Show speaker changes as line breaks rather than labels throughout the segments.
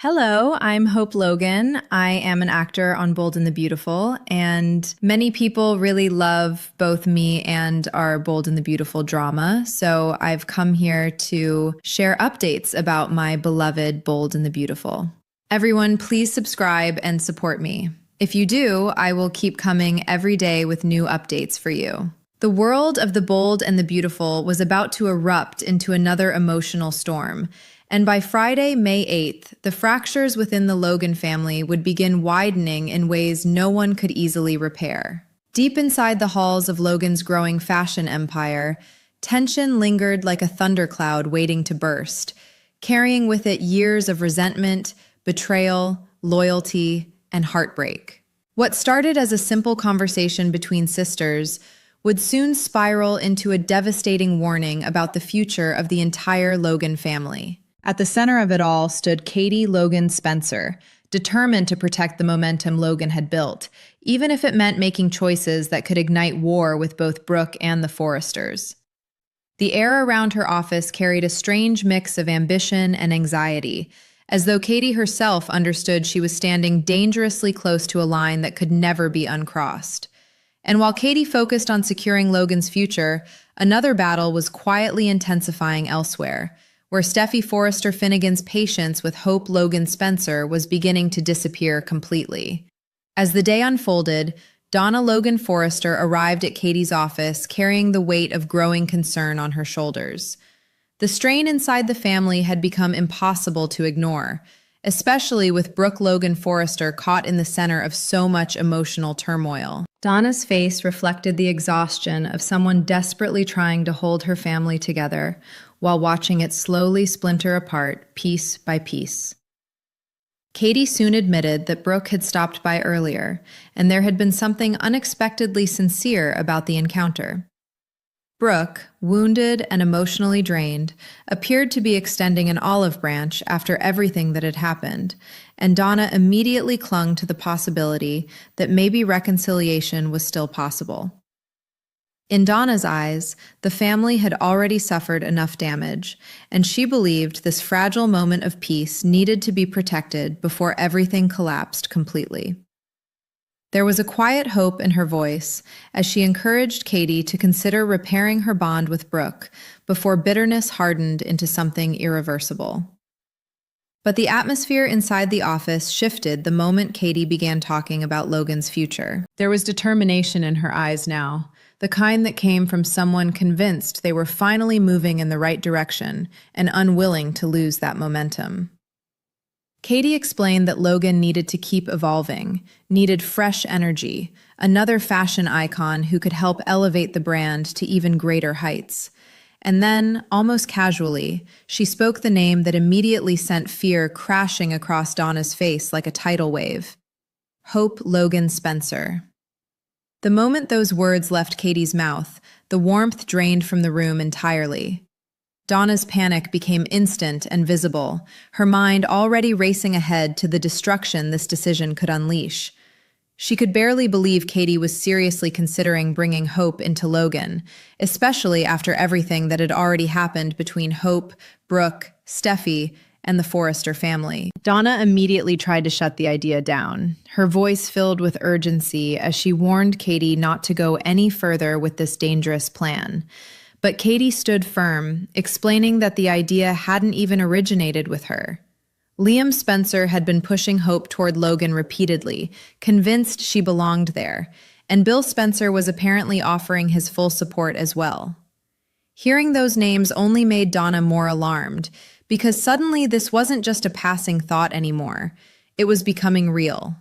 Hello, I'm Hope Logan. I am an actor on Bold and the Beautiful, and many people really love both me and our Bold and the Beautiful drama. So I've come here to share updates about my beloved Bold and the Beautiful. Everyone, please subscribe and support me. If you do, I will keep coming every day with new updates for you. The world of the Bold and the Beautiful was about to erupt into another emotional storm. And by Friday, May 8th, the fractures within the Logan family would begin widening in ways no one could easily repair. Deep inside the halls of Logan's growing fashion empire, tension lingered like a thundercloud waiting to burst, carrying with it years of resentment, betrayal, loyalty, and heartbreak. What started as a simple conversation between sisters would soon spiral into a devastating warning about the future of the entire Logan family. At the center of it all stood Katie Logan Spencer, determined to protect the momentum Logan had built, even if it meant making choices that could ignite war with both Brooke and the Forresters. The air around her office carried a strange mix of ambition and anxiety, as though Katie herself understood she was standing dangerously close to a line that could never be uncrossed. And while Katie focused on securing Logan's future, another battle was quietly intensifying elsewhere, where Steffi Forrester Finnegan's patience with Hope Logan Spencer was beginning to disappear completely. As the day unfolded, Donna Logan Forrester arrived at Katie's office carrying the weight of growing concern on her shoulders. The strain inside the family had become impossible to ignore, especially with Brooke Logan Forrester caught in the center of so much emotional turmoil. Donna's face reflected the exhaustion of someone desperately trying to hold her family together while watching it slowly splinter apart piece by piece. Katie soon admitted that Brooke had stopped by earlier, and there had been something unexpectedly sincere about the encounter. Brooke, wounded and emotionally drained, appeared to be extending an olive branch after everything that had happened, and Donna immediately clung to the possibility that maybe reconciliation was still possible. In Donna's eyes, the family had already suffered enough damage, and she believed this fragile moment of peace needed to be protected before everything collapsed completely. There was a quiet hope in her voice as she encouraged Katie to consider repairing her bond with Brooke before bitterness hardened into something irreversible. But the atmosphere inside the office shifted the moment Katie began talking about Logan's future. There was determination in her eyes now, the kind that came from someone convinced they were finally moving in the right direction and unwilling to lose that momentum. Katie explained that Logan needed to keep evolving, needed fresh energy, another fashion icon who could help elevate the brand to even greater heights. And then, almost casually, she spoke the name that immediately sent fear crashing across Donna's face like a tidal wave: Hope Logan Spencer. The moment those words left Katie's mouth, the warmth drained from the room entirely. Donna's panic became instant and visible, her mind already racing ahead to the destruction this decision could unleash. She could barely believe Katie was seriously considering bringing Hope into Logan, especially after everything that had already happened between Hope, Brooke, Steffi, and the Forrester family. Donna immediately tried to shut the idea down, her voice filled with urgency as she warned Katie not to go any further with this dangerous plan. But Katie stood firm, explaining that the idea hadn't even originated with her. Liam Spencer had been pushing Hope toward Logan repeatedly, convinced she belonged there, and Bill Spencer was apparently offering his full support as well. Hearing those names only made Donna more alarmed, because suddenly this wasn't just a passing thought anymore. It was becoming real.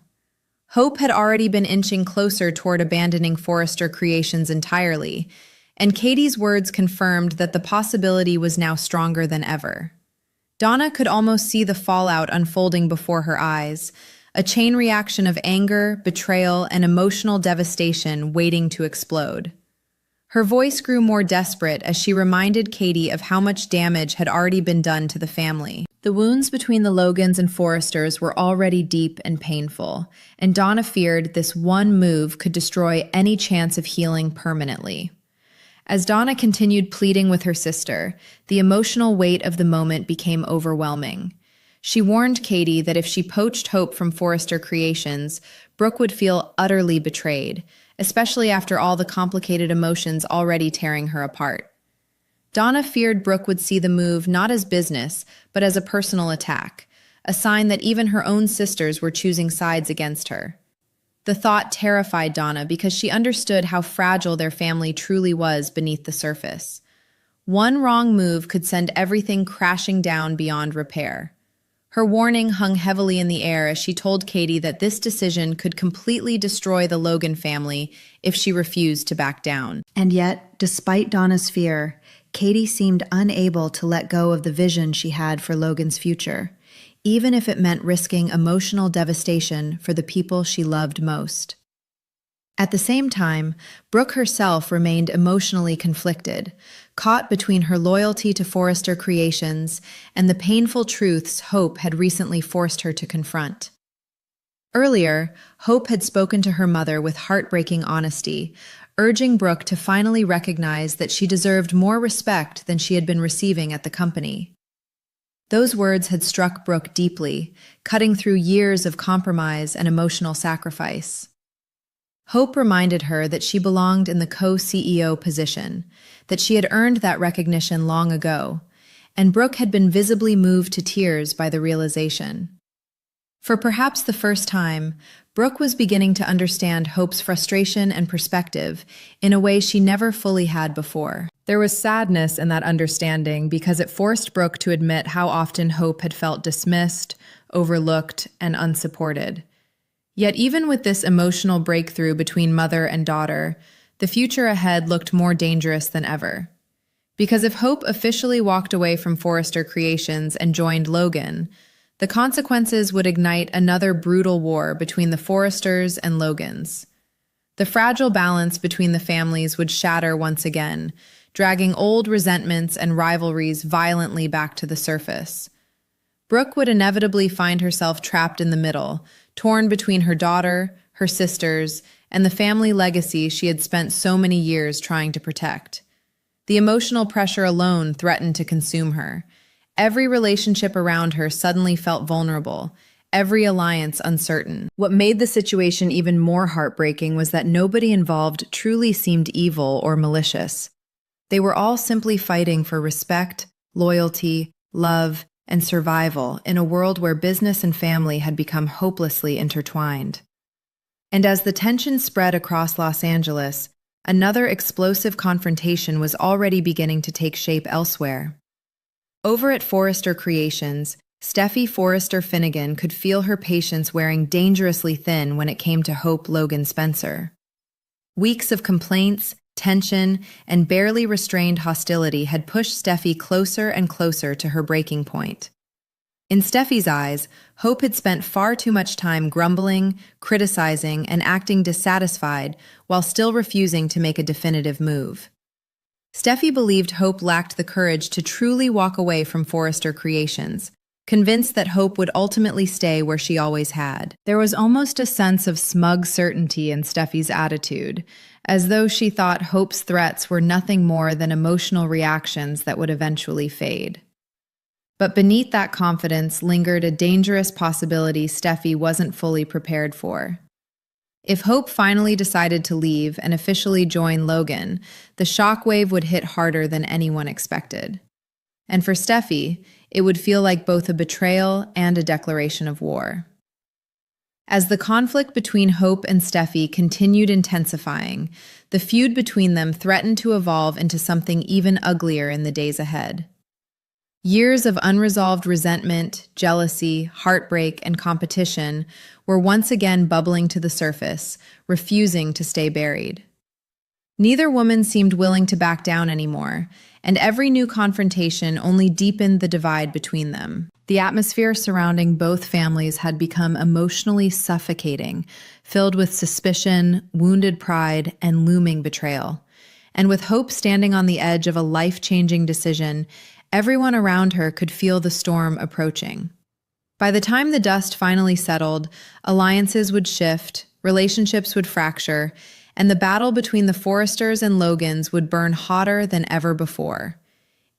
Hope had already been inching closer toward abandoning Forrester Creations entirely, and Katie's words confirmed that the possibility was now stronger than ever. Donna could almost see the fallout unfolding before her eyes, a chain reaction of anger, betrayal, and emotional devastation waiting to explode. Her voice grew more desperate as she reminded Katie of how much damage had already been done to the family. The wounds between the Logans and Forresters were already deep and painful, and Donna feared this one move could destroy any chance of healing permanently. As Donna continued pleading with her sister, the emotional weight of the moment became overwhelming. She warned Katie that if she poached Hope from Forrester Creations, Brooke would feel utterly betrayed, especially after all the complicated emotions already tearing her apart. Donna feared Brooke would see the move not as business, but as a personal attack, a sign that even her own sisters were choosing sides against her. The thought terrified Donna because she understood how fragile their family truly was beneath the surface. One wrong move could send everything crashing down beyond repair. Her warning hung heavily in the air as she told Katie that this decision could completely destroy the Logan family if she refused to back down. And yet, despite Donna's fear, Katie seemed unable to let go of the vision she had for Logan's future, even if it meant risking emotional devastation for the people she loved most. At the same time, Brooke herself remained emotionally conflicted, caught between her loyalty to Forrester Creations and the painful truths Hope had recently forced her to confront. Earlier, Hope had spoken to her mother with heartbreaking honesty, urging Brooke to finally recognize that she deserved more respect than she had been receiving at the company. Those words had struck Brooke deeply, cutting through years of compromise and emotional sacrifice. Hope reminded her that she belonged in the co-CEO position, that she had earned that recognition long ago, and Brooke had been visibly moved to tears by the realization. For perhaps the first time, Brooke was beginning to understand Hope's frustration and perspective in a way she never fully had before. There was sadness in that understanding because it forced Brooke to admit how often Hope had felt dismissed, overlooked, and unsupported. Yet even with this emotional breakthrough between mother and daughter, the future ahead looked more dangerous than ever. Because if Hope officially walked away from Forrester Creations and joined Logan, the consequences would ignite another brutal war between the Forresters and Logans. The fragile balance between the families would shatter once again, dragging old resentments and rivalries violently back to the surface. Brooke would inevitably find herself trapped in the middle, torn between her daughter, her sisters, and the family legacy she had spent so many years trying to protect. The emotional pressure alone threatened to consume her. Every relationship around her suddenly felt vulnerable, every alliance uncertain. What made the situation even more heartbreaking was that nobody involved truly seemed evil or malicious. They were all simply fighting for respect, loyalty, love, and survival in a world where business and family had become hopelessly intertwined. And as the tension spread across Los Angeles, another explosive confrontation was already beginning to take shape elsewhere. Over at Forrester Creations, Steffi Forrester Finnegan could feel her patience wearing dangerously thin when it came to Hope Logan Spencer. Weeks of complaints, tension, and barely restrained hostility had pushed Steffi closer and closer to her breaking point. In Steffi's eyes, Hope had spent far too much time grumbling, criticizing, and acting dissatisfied while still refusing to make a definitive move. Steffi believed Hope lacked the courage to truly walk away from Forrester Creations, convinced that Hope would ultimately stay where she always had. There was almost a sense of smug certainty in Steffi's attitude, as though she thought Hope's threats were nothing more than emotional reactions that would eventually fade. But beneath that confidence lingered a dangerous possibility Steffi wasn't fully prepared for. If Hope finally decided to leave and officially join Logan, the shockwave would hit harder than anyone expected. And for Steffi, it would feel like both a betrayal and a declaration of war. As the conflict between Hope and Steffi continued intensifying, the feud between them threatened to evolve into something even uglier in the days ahead. Years of unresolved resentment, jealousy, heartbreak, and competition were once again bubbling to the surface, refusing to stay buried. Neither woman seemed willing to back down anymore, and every new confrontation only deepened the divide between them. The atmosphere surrounding both families had become emotionally suffocating, filled with suspicion, wounded pride, and looming betrayal. And with Hope standing on the edge of a life-changing decision, everyone around her could feel the storm approaching. By the time the dust finally settled, alliances would shift, relationships would fracture, and the battle between the Forresters and Logans would burn hotter than ever before.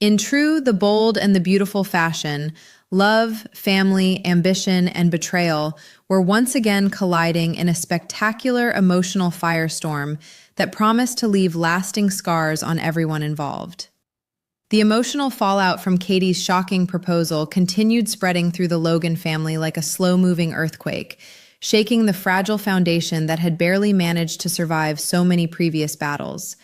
In true, the bold and the beautiful fashion, love, family, ambition, and betrayal were once again colliding in a spectacular emotional firestorm that promised to leave lasting scars on everyone involved. The emotional fallout from Katie's shocking proposal continued spreading through the Logan family like a slow-moving earthquake, shaking the fragile foundation that had barely managed to survive so many previous battles.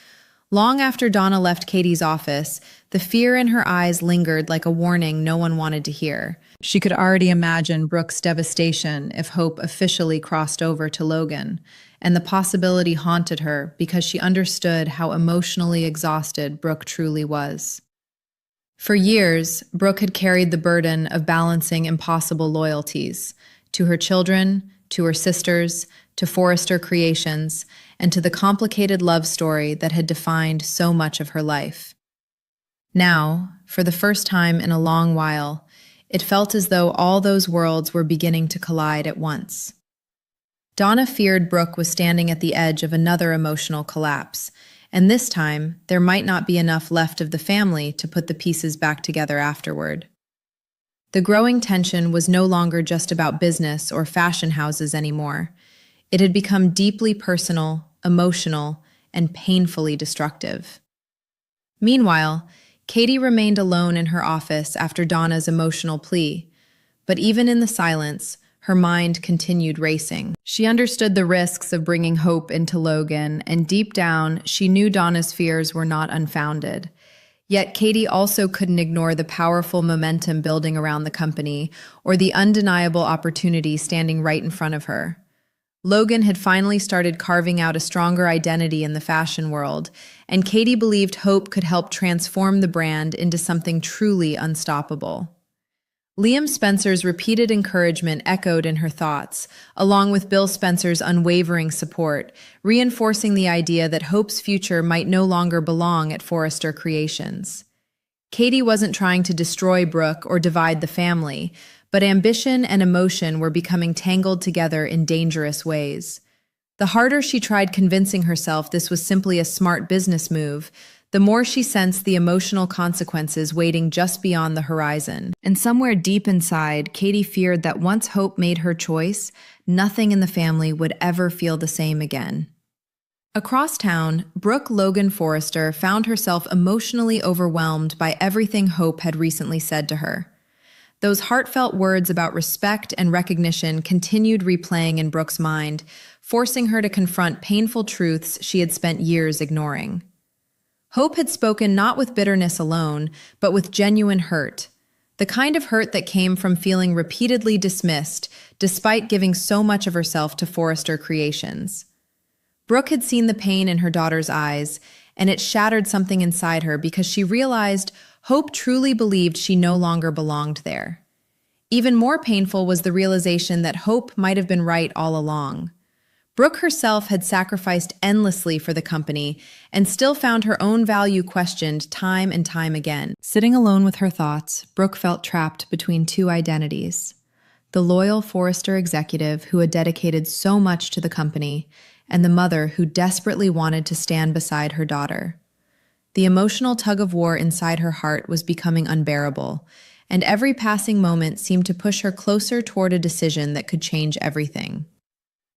Long after Donna left Katie's office, the fear in her eyes lingered like a warning no one wanted to hear. She could already imagine Brooke's devastation if Hope officially crossed over to Logan, and the possibility haunted her because she understood how emotionally exhausted Brooke truly was. For years, Brooke had carried the burden of balancing impossible loyalties to her children, to her sisters, to Forrester creations, and to the complicated love story that had defined so much of her life. Now, for the first time in a long while, it felt as though all those worlds were beginning to collide at once. Donna feared Brooke was standing at the edge of another emotional collapse, and this time there might not be enough left of the family to put the pieces back together afterward. The growing tension was no longer just about business or fashion houses anymore. It had become deeply personal, emotional, and painfully destructive. Meanwhile, Katie remained alone in her office after Donna's emotional plea, but even in the silence, her mind continued racing. She understood the risks of bringing Hope into Logan, and deep down, she knew Donna's fears were not unfounded. Yet Katie also couldn't ignore the powerful momentum building around the company or the undeniable opportunity standing right in front of her. Logan had finally started carving out a stronger identity in the fashion world, and Katie believed Hope could help transform the brand into something truly unstoppable. Liam Spencer's repeated encouragement echoed in her thoughts, along with Bill Spencer's unwavering support, reinforcing the idea that Hope's future might no longer belong at Forrester Creations. Katie wasn't trying to destroy Brooke or divide the family, but ambition and emotion were becoming tangled together in dangerous ways. The harder she tried convincing herself this was simply a smart business move, the more she sensed the emotional consequences waiting just beyond the horizon. And somewhere deep inside, Katie feared that once Hope made her choice, nothing in the family would ever feel the same again. Across town, Brooke Logan Forrester found herself emotionally overwhelmed by everything Hope had recently said to her. Those heartfelt words about respect and recognition continued replaying in Brooke's mind, forcing her to confront painful truths she had spent years ignoring. Hope had spoken not with bitterness alone, but with genuine hurt, the kind of hurt that came from feeling repeatedly dismissed, despite giving so much of herself to Forrester Creations. Brooke had seen the pain in her daughter's eyes, and it shattered something inside her because she realized Hope truly believed she no longer belonged there. Even more painful was the realization that Hope might have been right all along. Brooke herself had sacrificed endlessly for the company and still found her own value questioned time and time again. Sitting alone with her thoughts, Brooke felt trapped between two identities: the loyal Forrester executive who had dedicated so much to the company, and the mother who desperately wanted to stand beside her daughter. The emotional tug-of-war inside her heart was becoming unbearable, and every passing moment seemed to push her closer toward a decision that could change everything.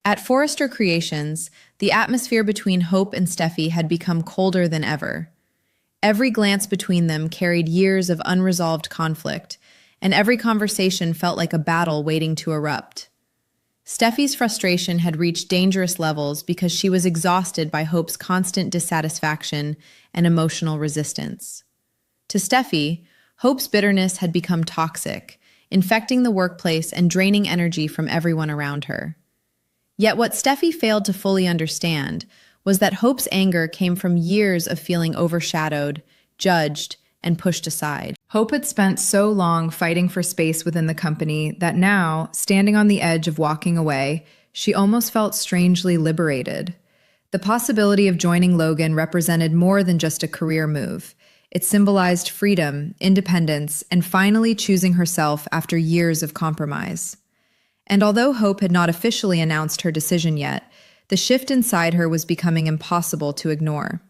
At Forrester Creations, the atmosphere between Hope and Steffi had become colder than ever. Every glance between them carried years of unresolved conflict, and every conversation felt like a battle waiting to erupt. Steffi's frustration had reached dangerous levels because she was exhausted by Hope's constant dissatisfaction and emotional resistance. To Steffi, Hope's bitterness had become toxic, infecting the workplace and draining energy from everyone around her. Yet what Steffi failed to fully understand was that Hope's anger came from years of feeling overshadowed, judged, and pushed aside. Hope had spent so long fighting for space within the company that now, standing on the edge of walking away, she almost felt strangely liberated. The possibility of joining Logan represented more than just a career move. It symbolized freedom, independence, and finally choosing herself after years of compromise. And although Hope had not officially announced her decision yet, the shift inside her was becoming impossible to ignore.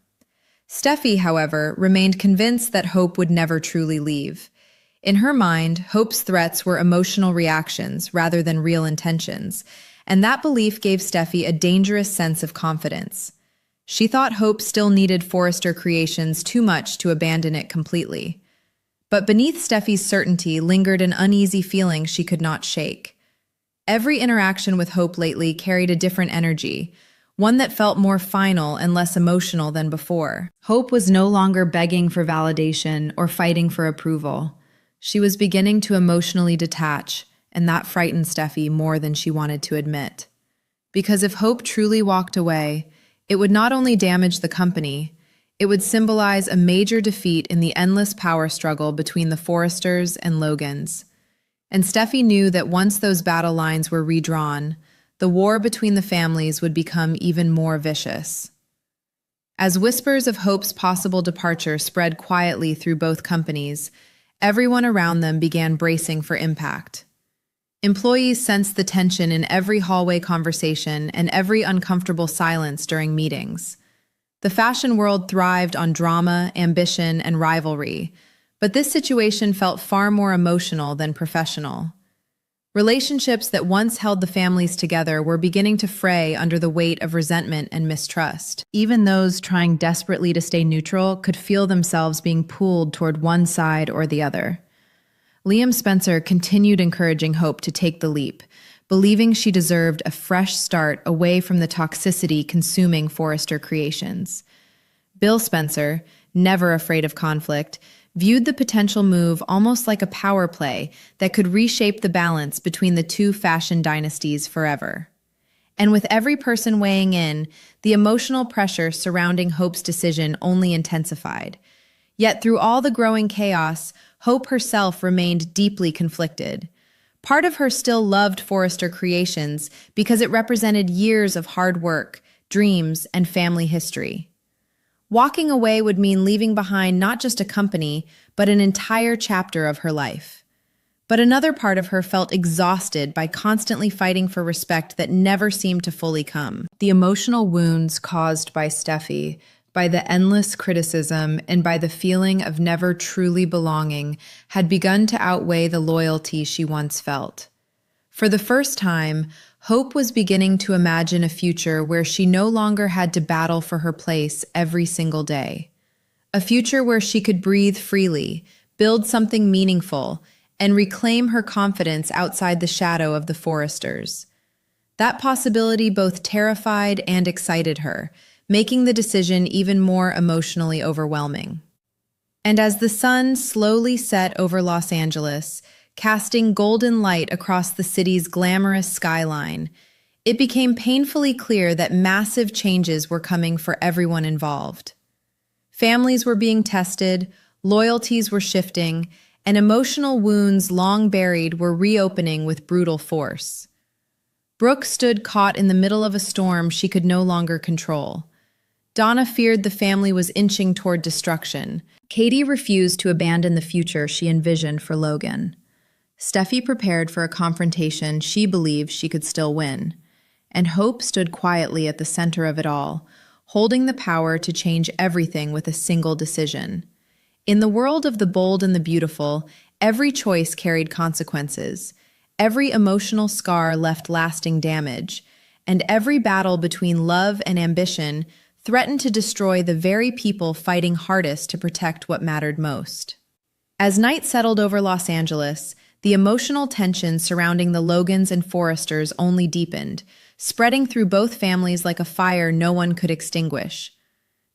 Steffi, however, remained convinced that Hope would never truly leave. In her mind, Hope's threats were emotional reactions rather than real intentions, and that belief gave Steffi a dangerous sense of confidence. She thought Hope still needed Forrester Creations too much to abandon it completely. But beneath Steffi's certainty lingered an uneasy feeling she could not shake. Every interaction with Hope lately carried a different energy, one that felt more final and less emotional than before. Hope was no longer begging for validation or fighting for approval. She was beginning to emotionally detach, and that frightened Steffi more than she wanted to admit. Because if Hope truly walked away, it would not only damage the company, it would symbolize a major defeat in the endless power struggle between the Forresters and Logans. And Steffi knew that once those battle lines were redrawn, the war between the families would become even more vicious. As whispers of Hope's possible departure spread quietly through both companies, everyone around them began bracing for impact. Employees sensed the tension in every hallway conversation and every uncomfortable silence during meetings. The fashion world thrived on drama, ambition, and rivalry, but this situation felt far more emotional than professional. Relationships that once held the families together were beginning to fray under the weight of resentment and mistrust. Even those trying desperately to stay neutral could feel themselves being pulled toward one side or the other. Liam Spencer continued encouraging Hope to take the leap, believing she deserved a fresh start away from the toxicity consuming Forrester Creations. Bill Spencer, never afraid of conflict, viewed the potential move almost like a power play that could reshape the balance between the two fashion dynasties forever. And with every person weighing in, the emotional pressure surrounding Hope's decision only intensified. Yet through all the growing chaos, Hope herself remained deeply conflicted. Part of her still loved Forrester Creations because it represented years of hard work, dreams, and family history. Walking away would mean leaving behind not just a company, but an entire chapter of her life. But another part of her felt exhausted by constantly fighting for respect that never seemed to fully come. The emotional wounds caused by Steffi, by the endless criticism, and by the feeling of never truly belonging had begun to outweigh the loyalty she once felt. For the first time, Hope was beginning to imagine a future where she no longer had to battle for her place every single day. A future where she could breathe freely, build something meaningful, and reclaim her confidence outside the shadow of the Forresters. That possibility both terrified and excited her, making the decision even more emotionally overwhelming. And as the sun slowly set over Los Angeles, casting golden light across the city's glamorous skyline, it became painfully clear that massive changes were coming for everyone involved. Families were being tested, loyalties were shifting, and emotional wounds long buried were reopening with brutal force. Brooke stood caught in the middle of a storm she could no longer control. Donna feared the family was inching toward destruction. Katie refused to abandon the future she envisioned for Logan. Steffi prepared for a confrontation she believed she could still win, and Hope stood quietly at the center of it all, holding the power to change everything with a single decision. In the world of the bold and the beautiful, every choice carried consequences. Every emotional scar left lasting damage, and every battle between love and ambition threatened to destroy the very people fighting hardest to protect what mattered most. As night settled over Los Angeles, the emotional tension surrounding the Logans and Forresters only deepened, spreading through both families like a fire no one could extinguish.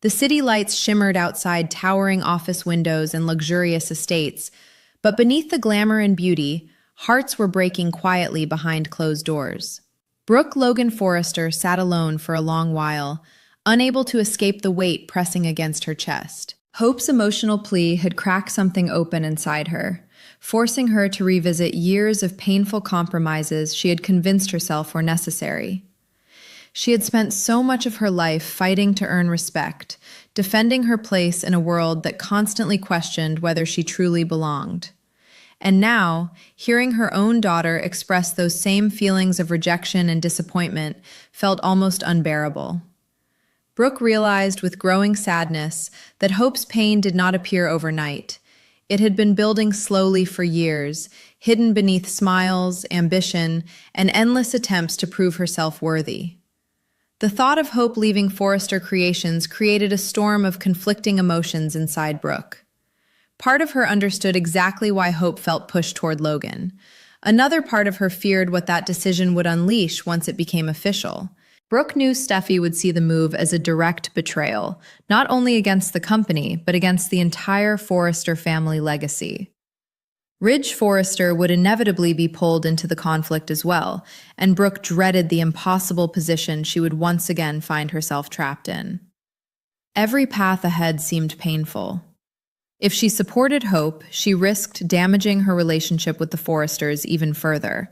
The city lights shimmered outside towering office windows and luxurious estates, but beneath the glamour and beauty, hearts were breaking quietly behind closed doors. Brooke Logan Forrester sat alone for a long while, unable to escape the weight pressing against her chest. Hope's emotional plea had cracked something open inside her, forcing her to revisit years of painful compromises she had convinced herself were necessary. She had spent so much of her life fighting to earn respect, defending her place in a world that constantly questioned whether she truly belonged. And now, hearing her own daughter express those same feelings of rejection and disappointment felt almost unbearable. Brooke realized with growing sadness that Hope's pain did not appear overnight. It had been building slowly for years, hidden beneath smiles, ambition, and endless attempts to prove herself worthy. The thought of Hope leaving Forrester Creations created a storm of conflicting emotions inside Brooke. Part of her understood exactly why Hope felt pushed toward Logan. Another part of her feared what that decision would unleash once it became official. Brooke knew Steffi would see the move as a direct betrayal, not only against the company, but against the entire Forrester family legacy. Ridge Forrester would inevitably be pulled into the conflict as well, and Brooke dreaded the impossible position she would once again find herself trapped in. Every path ahead seemed painful. If she supported Hope, she risked damaging her relationship with the Forresters even further.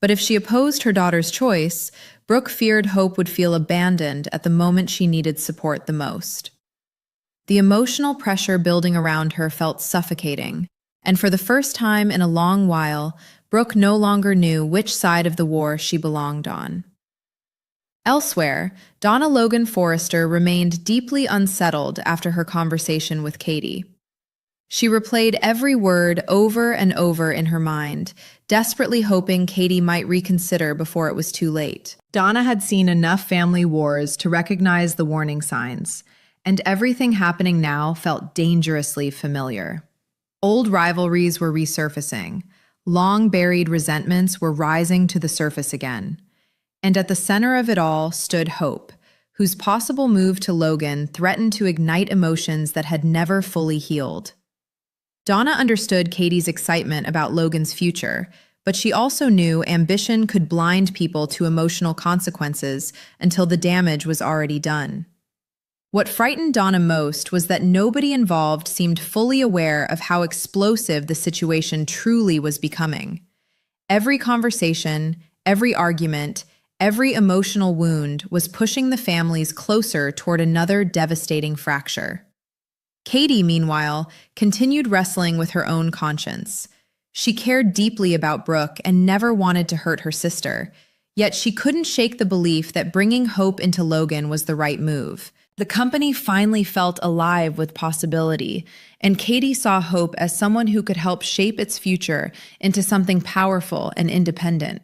But if she opposed her daughter's choice, Brooke feared Hope would feel abandoned at the moment she needed support the most. The emotional pressure building around her felt suffocating, and for the first time in a long while, Brooke no longer knew which side of the war she belonged on. Elsewhere, Donna Logan Forrester remained deeply unsettled after her conversation with Katie. She replayed every word over and over in her mind, desperately hoping Katie might reconsider before it was too late. Donna had seen enough family wars to recognize the warning signs, and everything happening now felt dangerously familiar. Old rivalries were resurfacing, long-buried resentments were rising to the surface again. And at the center of it all stood Hope, whose possible move to Logan threatened to ignite emotions that had never fully healed. Donna understood Katie's excitement about Logan's future, but she also knew ambition could blind people to emotional consequences until the damage was already done. What frightened Donna most was that nobody involved seemed fully aware of how explosive the situation truly was becoming. Every conversation, every argument, every emotional wound was pushing the families closer toward another devastating fracture. Katie, meanwhile, continued wrestling with her own conscience. She cared deeply about Brooke and never wanted to hurt her sister, yet she couldn't shake the belief that bringing Hope into Logan was the right move. The company finally felt alive with possibility, and Katie saw Hope as someone who could help shape its future into something powerful and independent.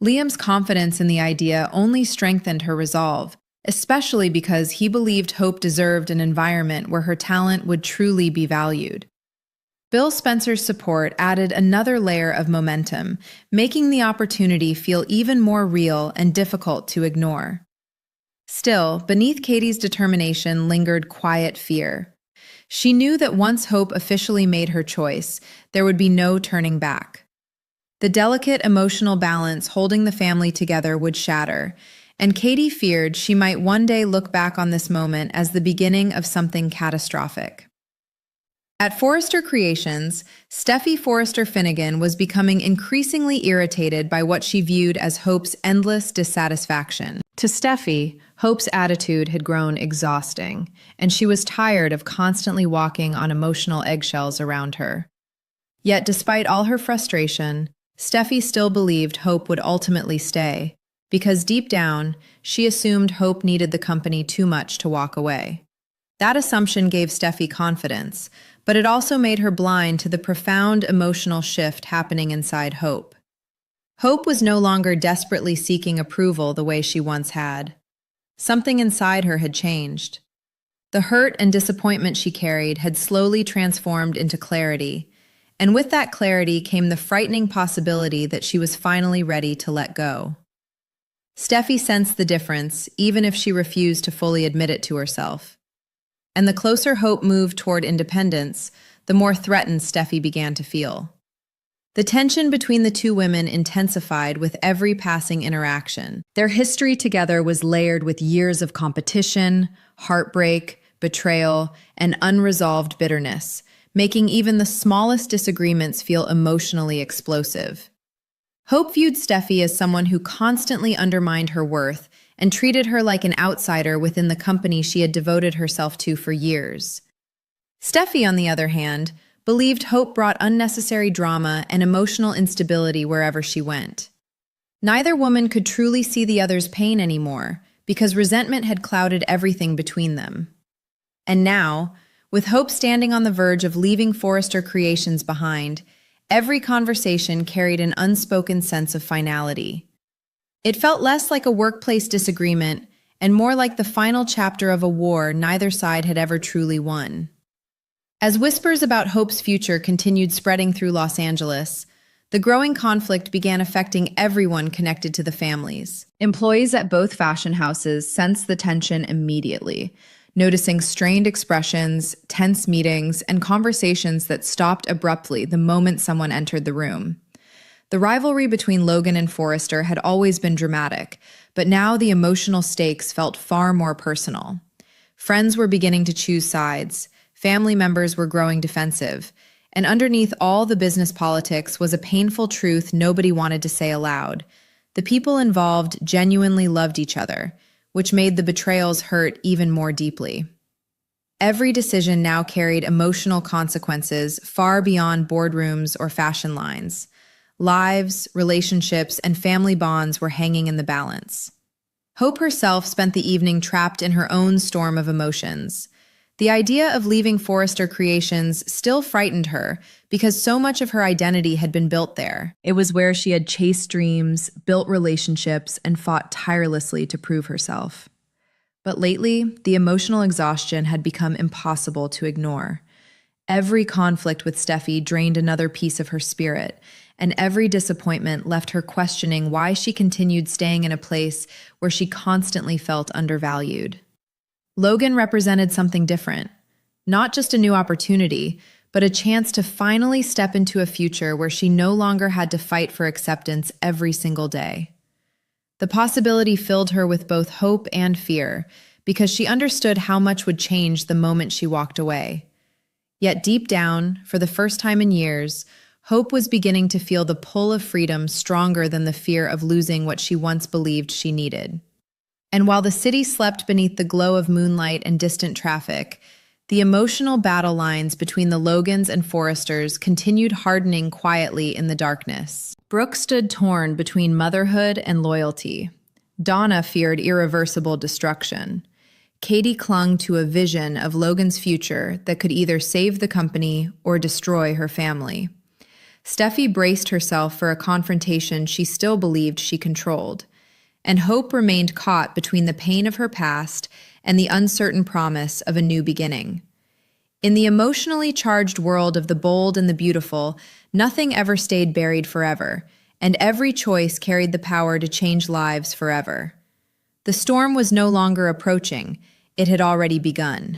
Liam's confidence in the idea only strengthened her resolve, especially because he believed Hope deserved an environment where her talent would truly be valued. Bill Spencer's support added another layer of momentum, making the opportunity feel even more real and difficult to ignore. Still, beneath Katie's determination lingered quiet fear. She knew that once Hope officially made her choice, there would be no turning back. The delicate emotional balance holding the family together would shatter, and Katie feared she might one day look back on this moment as the beginning of something catastrophic. At Forrester Creations, Steffi Forrester Finnegan was becoming increasingly irritated by what she viewed as Hope's endless dissatisfaction. To Steffi, Hope's attitude had grown exhausting, and she was tired of constantly walking on emotional eggshells around her. Yet despite all her frustration, Steffi still believed Hope would ultimately stay, because deep down, she assumed Hope needed the company too much to walk away. That assumption gave Steffi confidence, but it also made her blind to the profound emotional shift happening inside Hope. Hope was no longer desperately seeking approval the way she once had. Something inside her had changed. The hurt and disappointment she carried had slowly transformed into clarity, and with that clarity came the frightening possibility that she was finally ready to let go. Steffi sensed the difference, even if she refused to fully admit it to herself. And the closer Hope moved toward independence, the more threatened Steffi began to feel. The tension between the two women intensified with every passing interaction. Their history together was layered with years of competition, heartbreak, betrayal, and unresolved bitterness, making even the smallest disagreements feel emotionally explosive. Hope viewed Steffi as someone who constantly undermined her worth and treated her like an outsider within the company she had devoted herself to for years. Steffi, on the other hand, believed Hope brought unnecessary drama and emotional instability wherever she went. Neither woman could truly see the other's pain anymore, because resentment had clouded everything between them. And now, with Hope standing on the verge of leaving Forrester Creations behind, every conversation carried an unspoken sense of finality. It felt less like a workplace disagreement and more like the final chapter of a war neither side had ever truly won. As whispers about Hope's future continued spreading through Los Angeles, the growing conflict began affecting everyone connected to the families. Employees at both fashion houses sensed the tension immediately, noticing strained expressions, tense meetings, and conversations that stopped abruptly the moment someone entered the room. The rivalry between Logan and Forrester had always been dramatic, but now the emotional stakes felt far more personal. Friends were beginning to choose sides, family members were growing defensive, and underneath all the business politics was a painful truth nobody wanted to say aloud. The people involved genuinely loved each other, which made the betrayals hurt even more deeply. Every decision now carried emotional consequences far beyond boardrooms or fashion lines. Lives, relationships, and family bonds were hanging in the balance. Hope herself spent the evening trapped in her own storm of emotions. The idea of leaving Forrester Creations still frightened her because so much of her identity had been built there. It was where she had chased dreams, built relationships, and fought tirelessly to prove herself. But lately, the emotional exhaustion had become impossible to ignore. Every conflict with Steffi drained another piece of her spirit, and every disappointment left her questioning why she continued staying in a place where she constantly felt undervalued. Logan represented something different, not just a new opportunity, but a chance to finally step into a future where she no longer had to fight for acceptance every single day. The possibility filled her with both hope and fear, because she understood how much would change the moment she walked away. Yet deep down, for the first time in years, Hope was beginning to feel the pull of freedom stronger than the fear of losing what she once believed she needed. And while the city slept beneath the glow of moonlight and distant traffic, the emotional battle lines between the Logans and Forresters continued hardening quietly in the darkness. Brooke stood torn between motherhood and loyalty. Donna feared irreversible destruction. Katie clung to a vision of Logan's future that could either save the company or destroy her family. Steffi braced herself for a confrontation she still believed she controlled. And Hope remained caught between the pain of her past and the uncertain promise of a new beginning. In the emotionally charged world of the bold and the beautiful, nothing ever stayed buried forever, and every choice carried the power to change lives forever. The storm was no longer approaching, it had already begun.